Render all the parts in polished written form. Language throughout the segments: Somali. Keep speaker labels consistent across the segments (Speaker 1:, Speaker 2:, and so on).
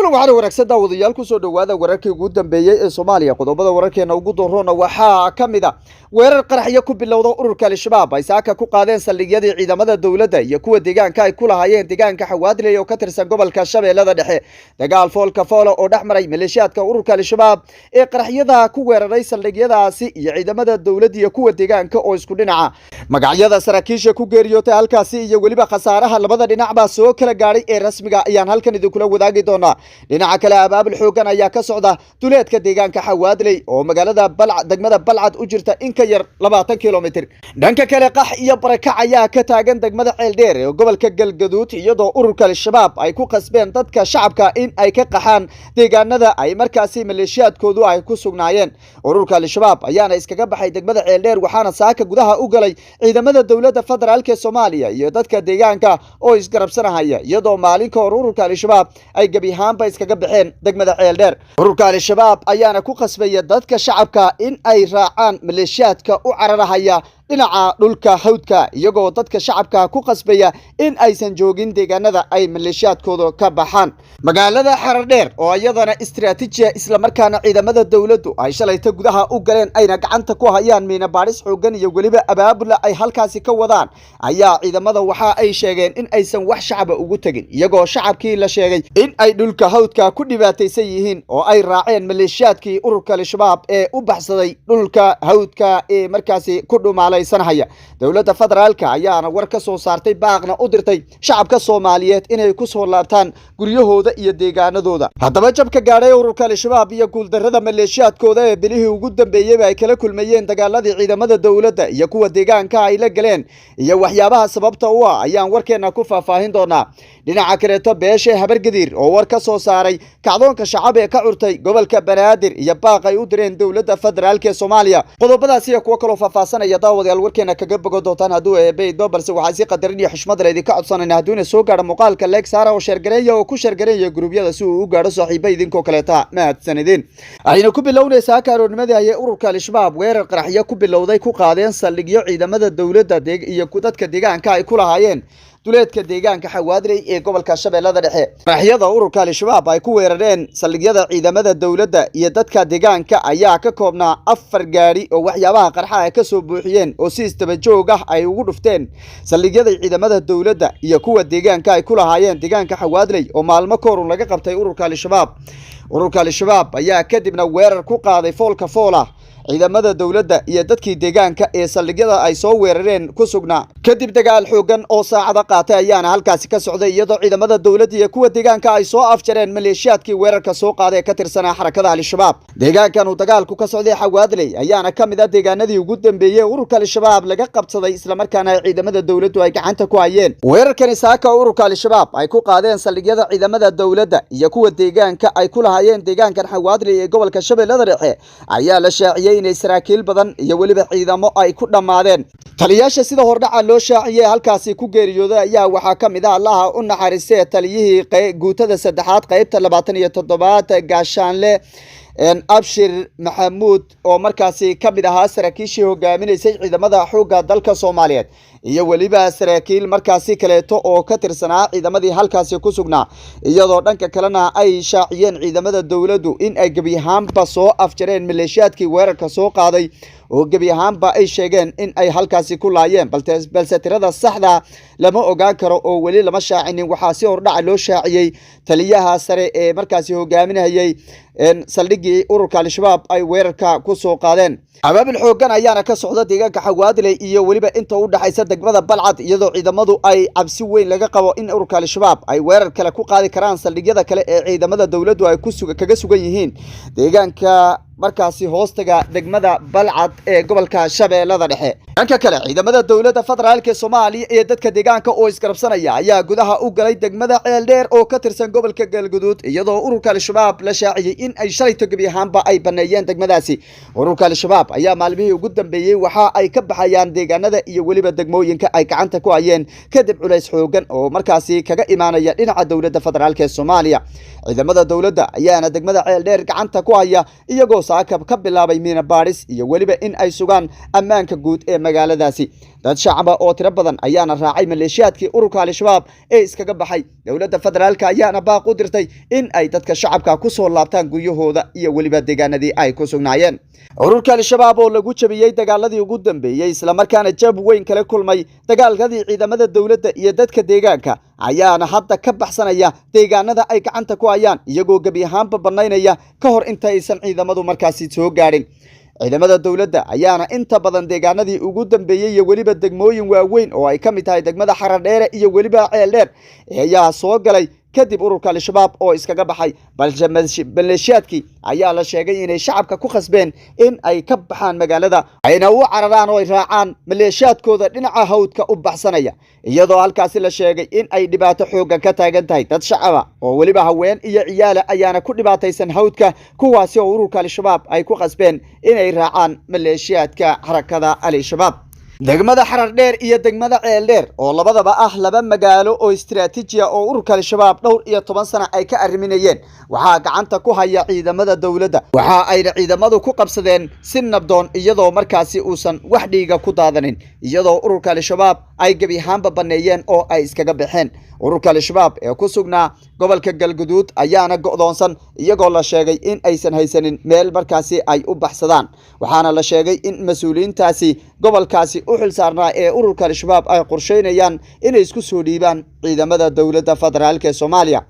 Speaker 1: kulan waxaan wanaagsan daawadayaal ku soo dhawaada wararkii ugu dambeeyay ee Soomaaliya qodobada wararkeena ugu doorona waxaa kamida weerar qaraxyo ku bilowda ururka al-shabaab ay saaka ku qaadeen saldhigyadii ciidamada dawladda iyo kuwa deegaanka ay ku lahaayeen deegaanka Xawaadley oo ka tirsan gobolka Shabeellada Dhexe dagaal foolka foolo oo dhaxmaray maleeshiyaadka ururka al-shabaab ee qaraxyada ku weeraray saldhigyadaasi iyo ciidamada dawladda iyo kuwa deegaanka oo isku dhinaca magacyada saraakiisha ku geeriyootay halkaasi iyo waliba khasaaraha labada dhinacba soo kala gaaray ee rasmiga ayaan halkan idin kula wadaagi doonaa dhinaca kale abaabul xoogan ayaa ka socda duleedka deegaanka Xawaadley oo magaalada degmada Balcad u jirta in ka yar 20 kilomitir dhanka kale qax iyo barakac ayaa ka taagan degmada Ceeldheer ee gobolka Galgaduud iyadoo ururka al-shabaab ay ku qasbeen dadka shacabka in ay ka qaxaan deegaanada ay markaasi maleeshiyaadkoodu ay ku sugnaayeen ururka al-shabaab ayaana iskaga baxay degmada Ceeldheer waxaana saaka gudaha u galay ciidamada dawladda federaalka ee Soomaaliya iyo dadka deegaanka oo isgarabsanaya iyadoo maalinka ururka al-shabaab ay gabihaanba iskaga baxeen degmada Ceeldheer ururka al-shabaab ayaana ku qasbaya dadka shacabka in ay raacaan maleeshiyaadka u cararahaya dhinaca dhulka hawdka iyagoo dadka shacabka ku qasbaya in aysan joogin deegaanada ay maleeshiyaadkooda ka baxaan magaalada Xaradheer oo iyadana istiraatiijiya isla markaana ciidamada dawladdu ay shalayta gudaha u galeen ayna gacanta ku hayaan miina baaris xoogan iyo waliba abaabul ay halkaasi ka wadaan ayaa ciidamada waxa ay sheegeen in aysan wax shacab ugu tagin iyagoo shacabkii la sheegay in ay dhulka hawdka ku dhibaataysan yihiin oo ay raaceen maleeshiyaadkii ururka al-shabaab ee u baxsaday dhulka hawdka ee markaasi ku dhumaalay dawladda federaalka ayaana war ka soo saartay baaqna u dirtay shacabka Soomaaliyeed inay ku soo laabtaan guryahooda iyo deegaanadooda haddaba jabka gaaray ururka al-shabaab iyo guuldarrada maleeshiyaadkooda ee bilihii ugu dambeeyay ay kala kulmayeen dagaaladii ciidamada dawladda iyo kuwa deegaanka ay la galeen iyo waxyaabaha sababta u ah ayaan warkeena ku faahfaahin doonaa dhinaca kaleeto beesha Habargadiir oo war ka soo saaray kacdoonka shacab ee ka curtay gobolka Banaadir iyo baaq ay u direen dawladda federaalka ee Soomaaliya qodobadaas iyo kuwa kale faahfaahinaya daawadayaal warkeena kaga bogo doontaan haduu eebeydo balse waxa si qadarin iyo xushmad leh idinka codsanayna haduuna soo gaaro muuqaalka like saara oo share gareeya oo ku share gareeya gruubyada si uu u gaaro saaxiibay idinkoo kaleeta mahadsanidin ayna ku bilownaysaa kaaroonimadii ay ururka al-shabaab weerar qaraxyo ku bilowday ku qaadeen saldhigyo ciidamada dawladda iyo dadka deegaanka ay ku lahaayeen duleedka deegaanka Xawaadley ee gobolka Shabeellada Dhexe qaraxyada ururka al-shabaab ay ku weerareen saldhigyada ciidamada dawladda iyo dadka deegaanka ayaa ka koobnaa 4 gaari oo waxyaabaha qarxa ay ka soo buuxiyeen oo si isdaba joog ah ay ugu dhufteen saldhigyada ciidamada dawladda iyo kuwa deegaanka ay ku lahaayeen deegaanka Xawaadley oo maalmo ka hor laga qabtay ururka al-shabaab ayaa kadibna weerar ku qaaday foolka foola ciidamada dawladda iyo dadkii deegaanka ee saldhigyada ay soo weerareen ku sugnaa kadib dagaal xoogan oo saacada qaatay ayaana halkaasi ka socday iyadoo ciidamada dawladda iyo kuwa deegaanka ay soo afjareen maleeshiyaadkii weerarka soo qaaday ka tirsanaa xarakada al-shabaab deegaankan uu dagaalku ka socday Xawaadley ayaana kamid ah deegaanadii ugu dambeeyay ururka al-shabaab laga qabsaday isla markaana ciidamada dawladdu ay gacanta ku hayeen weerarkani saaka ururka al-shabaab ay ku qaadeen saldhigyada ciidamada dawladda iyo kuwa deegaanka ay ku lahaayeen deegaankan Xawaadley ee gobolka Shabeellada Dhexe ayaa la shaaciyay inay saraakiil badan iyo waliba ciidamo ay ku dhamaadeen taliyaasha sida hordhaca loo shaaciyay halkaasi ku geeriyooday ayaa waxa kamid ah Allaha u naxariistay taliyihii guutada saddexaad qaybta 27 gaashaanle Abshir Maxamuud oo markaasi kamid ahaa saraakiishii hogaaminaysay ciidamada xoogga dalka Soomaaliyeed iyo waliba saraakiil markaasi kaleeto oo ka tirsanaa ciidamadii halkaasi ku sugnaa iyadoo dhanka kalena ay shaaciyeen ciidamada dawladdu in ay gabihaanba soo afjareen maleeshiyaadkii weerarka soo qaaday oo gabihaanba ay sheegeen in ay halkaasi ku laayeen balse tirada saxda lama ogaan karo oo wali lama shaacinin waxa si hordhac loo shaaciyay taliyaha sare ee markaasi hogaaminayay saldhigii ururka al-shabaab ay weerarka ku soo qaadeen abaabul xoogan ayaana ka socda deegaanka Xawaadley iyo waliba inta u dhaxaysa degmada Balcad iyadoo ciidamadu ay cabsi weyn laga qabo in ururka al-shabaab ay weerar kale ku qaadi karaan saldhigyada kale ee ciidamada dawladdu ay kaga sugan yihiin deegaanka markaasi hoostaga degmada Balcad ee gobolka Shabeellada Dhexe dhanka kale ciidamada dawladda federaalka Soomaaliya iyo dadka deegaanka oo isgarabsanaya ayaa gudaha u galay degmada Ceeldheer oo ka tirsan gobolka Galgaduud iyadoo ururka al-shabaab la shaaciyay in ay shalayto gabihaanba ay baneeyeen degmadaasi ururka al-shabaab ayaa maalmihii ugu dambeeyay waxa ay ka baxayaan deegaanada iyo waliba degmooyinka ay gacanta ku hayeen kadib culays xoogan oo markaasi kaga imaanaya dhinaca dawladda federaalka ee Soomaaliya ciidamada dawladda ayaana degmada Ceeldheer gacanta ku haya iyagoo saaka ka bilaabay miina baaris iyo waliba in ay sugaan ammaanka guud ee magaaladaasi dad shacaba oo tiro badan ayaana raacay maleeshiyaadkii ururka al-shabaab ee iskaga baxay dowladda federaalka ayaana baaq u dirtay in ay dadka shacabka ku soo laabtaan guryahooda iyo weliba deegaanadii ay ku sugnaayeen ururka al-shabaab oo lagu jabiyey dagaaladii ugu dambeeyey isla markaana jab weyn kala kulmay dagaalkadii ciidamada dowladda iyo dadka deegaanka ayaana hadda ka baxsanaya deegaanada ay gacanta ku hayaan iyagoo gebi ahaanba banaynaya ka hor inta aysan ciidamadu markaasi soo gaadhin ciidamada dowladda ayaana inta badan deegaanadii ugu dambeeyey iyo weliba degmooyin waaweyn oo ay ka mid tahay degmada Xaradheere iyo weliba Ceeldheer ayaa soo galay kadib ururka al-shabaab oo iskaga baxay balse maleeshiyaadkii ayaa la sheegay inay shacabka ku khasbeen in ay ka baxaan magaalada ayna u cararaan oo ay raacaan maleeshiyaadkooda dhinaca hawdka u baxsanaya iyadoo halkaasi la sheegay in ay dhibaato xoogan ka taagan tahay dad shacaba oo weliba haween iyo ciyaal ayaana ku dhibaataysan hawdka kuwaasi oo ururka al-shabaab ay ku khasbeen inay raacaan maleeshiyaadka xarakada al-shabaab degmada Xaradheer iyo degmada Ceeldheer oo labadaba ah laba magaalo oo istiraatiiji ah oo ururka al-shabaab dhowr iyo 10 sano ay ka arriminayeen waxa gacanta ku haya ciidamada dowladda waxa ay ciidamadu ku qabsadeen si nabdoon iyadoo markaasi uusan wax dhiiga ku daadanin iyadoo ururka al-shabaab ay gabi ahaanba baneeyeen oo ay iskaga baxeen ururka al-shabaab ee ku sugnaa gobolka Galgaduud ayaana go'doonsan iyagoo la sheegay in aysan haysanin meel markaasi ay u baxsadaan waxaana la sheegay in mas'uuliyiintaasi gobolkaasi u xil saarnaa ee ururka al-shabaab ay qorsheynayaan inay isku soo dhiibaan ciidamada dowladda federaalka ee Soomaaliya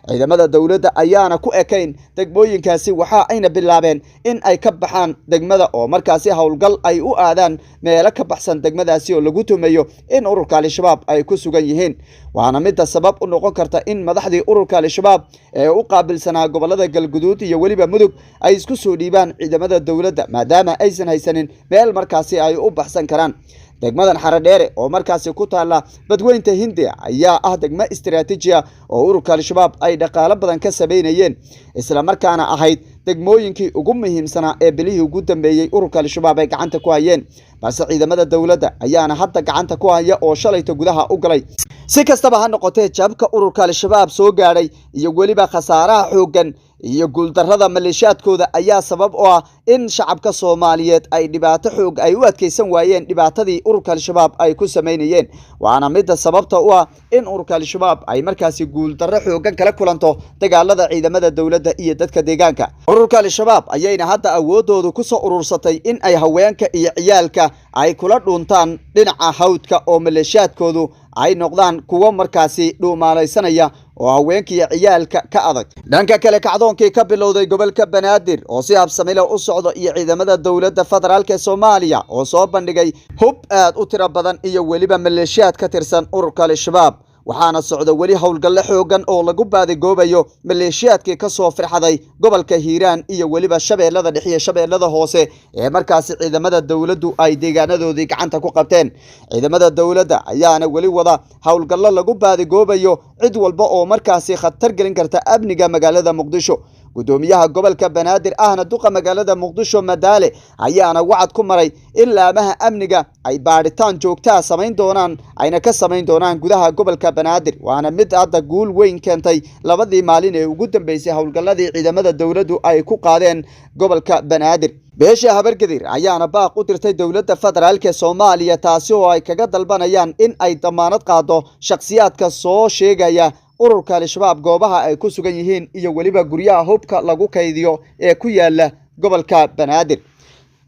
Speaker 1: ciidamada dowladda ayaana ku ekayn degmooyinkaasi waxa ayna bilaabeen in ay ka baxaan degmada oo markaasi hawlgal ay u aadaan meelo ka baxsan degmadaasi oo lagu tumayo in ururka al-shabaab ay ku sugan yihiin waana mid sabab u noqon karta in madaxdii ururka al-shabaab ee u qaabilsanaa gobolada Galgaduud iyo weliba Mudug ay isku soo dhiibaan ciidamada dowladda maadaama aysan haysanin meel markaasi ay u baxsan karaan degmadan Xaradheere oo markaasi ku taala badweynta Hindiya ayaa ah degmo istiraatiiji ah oo ururka al-shabaab ay dhaqaale badan ka sameeyeen isla markaana ahayd degmooyinkii ugu muhiimsanaa ee bilihii ugu dambeeyay ururka al-shabaab ay gacanta ku hayeen balse ciidamada dowladda ayaana hadda gacanta ku haya oo shalayta gudaha u galay si kastaba ha noqotee jabka ururka al-shabaab soo gaaray iyo weliba khasaaraha xoogan iyo guuldarrada maleeshiyaadkooda ayaa sabab u ah in shacabka Soomaaliyeed ay dhibaato xoog ay u adkeysan waayeen dhibaatadii ururka al-shabaab ay ku sameeyeen waana mid sababta u ah in ururka al-shabaab ay markaasi guuldarro xoogan kala kulanto dagaalada ciidamada dowladda iyo dadka deegaanka ururka al-shabaab ayayna hadda awoodoodu ku soo urursatay in ay haweenka iyo ciyaalka ay kula dhuuntaan dhinaca hawdka oo maleeshiyaadkoodu ay noqdaan kuwa markaasi dhuumaalaysanaya oo haweenka iyo ciyaalka ka adag dhanka kale kacdoonkii ka bilowday gobolka Banaadir oo si habsami leh u socdo iyo ciidamada dowladda federaalka Soomaaliya oo soo bandhigay hub aad u tiro badan iyo weliba maleeshiyaad ka tirsan ururka al-shabaab waxaana socda wali hawlgal xoogan oo lagu baadigoobayo maleeshiyaadkii ka soo firxaday gobolka Hiiraan iyo weliba Shabeellada Dhexe iyo Shabeellada Hoose ee markaasi ciidamada dowladdu ay deegaanadoodii gacanta ku qabteen ciidamada dowladda ayaana wali wada hawlgal lagu baadigoobayo cid walba oo markaasi khatar gelin karta amniga magaalada Muqdisho gudoomiyaha gobolka Banaadir ahna duqa magaalada Muqdisho Madaale ayaana wacad ku maray in laamaha amniga ay baaritaan joogto ah sameyn doonaan ayna ka sameyn doonaan gudaha gobolka Banaadir waana mid hadda guul weyn keentay labadii maalin ee ugu dambeysay hawlgaladii ciidamada dowladdu ay ku qaadeen gobolka Banaadir beesha Habargadir ayaana baaq u dirtay dowladda federaalka Soomaaliya taasi oo ay kaga dalbanayaan in ay damaanad qaado shakhsiyaadka soo sheegaya ururka al-shabaab goobaha ay ku sugan yihiin iyo waliba guryaha hubka lagu kaydiyo ee ku yaala gobolka Banaadir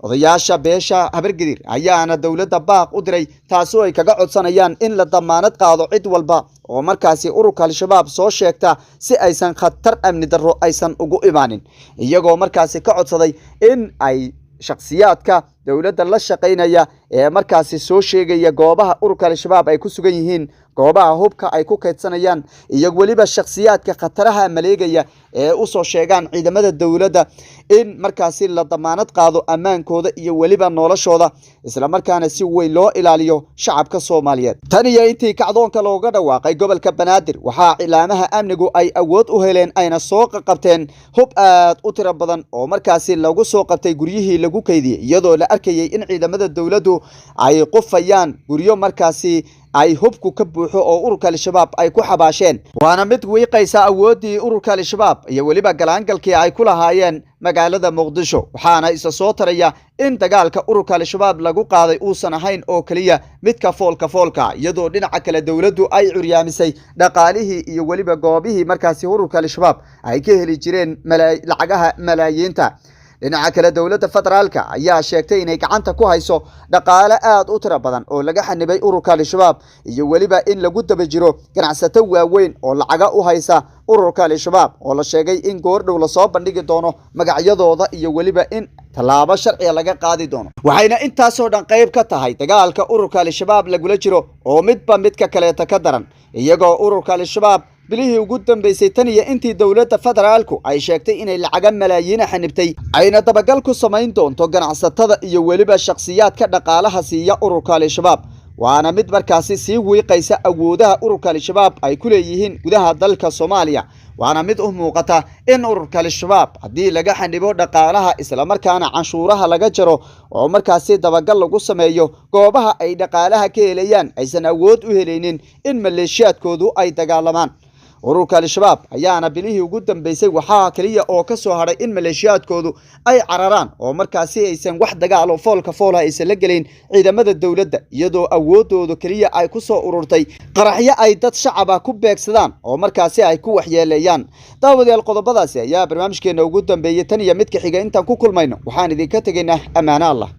Speaker 1: odayaasha beesha Habargadir ayaana dowladda baaq u diray taasoo ay kaga codsanayaan in la damaanad qaado cid walba oo markaasi ururka al-shabaab soo sheegta si aysan khatar amni darro aysan ugu imaanin iyagoo markaasi ka codsaday in ay shakhsiyaadka dowladda la shaqeynaya ee markaasi soo sheegaya goobaha ururka al-shabaab ay ku sugan yihiin goobaha hubka ay ku kaydsanayaan iyo waliba shakhsiyaadka khataraha maleegaya ee u soo sheegaan ciidamada dowladda in markaasi la damaanad qaado ammaankooda iyo waliba noloshooda isla markaana si weyn loo ilaaliyo shacabka Soomaaliyeed tan iyo intii kacdoonka looga dhawaaqay gobolka Banaadir waxa ciidamada amnigu ay awood u heleen ayna soo qabteen hub aad u tiro badan oo markaasi lagu soo qabtay guryihii lagu kaydiyay iyadoo la arkayay in ciidamada dowladdu ay qofayaan guryo markaasi ay hubku ka buuxo oo ururka al-shabaab ay ku xabaasheen waana mid wiiqaysa awoodii ururka al-shabaab iyo waliba galaangalkii ay ku lahaayeen magaalada muqdisho waxaana isa soo taraya in dagaalka ururka al-shabaab lagu qaaday uusan ahayn oo kaliya midka foolka iyadoo dhinaca kale dawladdu ay curyaamisay dhaqaalihii iyo waliba goobihii markaasi ururka al-shabaab ay ka heli jireen lacagaha malaayiinta dhinaca kale dawladda federaalka ayaa sheegtay inay gacanta ku hayso dhaqaale aad u tiro badan oo laga xanibay ururka al-shabaab iyo waliba in lagu daba jiro ganacsato waaweyn oo lacaga u haysa ururka al-shabaab oo la sheegay in goordhow la soo bandhigi doono magacyadooda iyo waliba in tallaabo sharci laga qaadi doono waxayna intaasoo dhan qayb ka tahay dagaalka ururka al-shabaab lagula jiro oo midba midka kaleeta ka daran iyagoo ururka al-shabaab bilihii ugu dambeysay tan iyo intii dawladda federaalku ay sheegtay inay lacaga malaayiin xanibtay ayna dabagal ku samayn doonto ganacsatada iyo waliba shakhsiyaadka dhaqaalaha siiya ururka al-shabaab waana mid markaasi sii wiiqaysa awoodaha ururka al-shabaab ay ku leeyihiin gudaha dalka Soomaaliya waana mid u muuqata in ururka al-shabaab haddii laga xanibo dhaqaalaha isla markaana canshuuraha laga jaro oo markaasi dabagal lagu sameeyo goobaha ay dhaqaalaha ka helayaan aysan awood u helaynin in maleeshiyaadkoodu ay dagaalamaan ururka al-shabaab ayaana bilihii ugu dambeysay waxaa kaliya oo ka soo haray in maleeshiyaadkoodu ay cararaan oo markaasi aysan wax dagaalo foolka aysan la gelin ciidamada dawladda iyadoo awoodoodu kaliya ay ku soo ururtay qaraxyo ay dad shacab ah ku beegsadaan oo markaasi ay ku waxyeeleeyaan daawadayaal qodobadaasi ayaa barnaamijkeena ugu dambeeyay tan iyo midka xiga intaan ku kulmayno waxaan idinka tegaynaa amaana Allah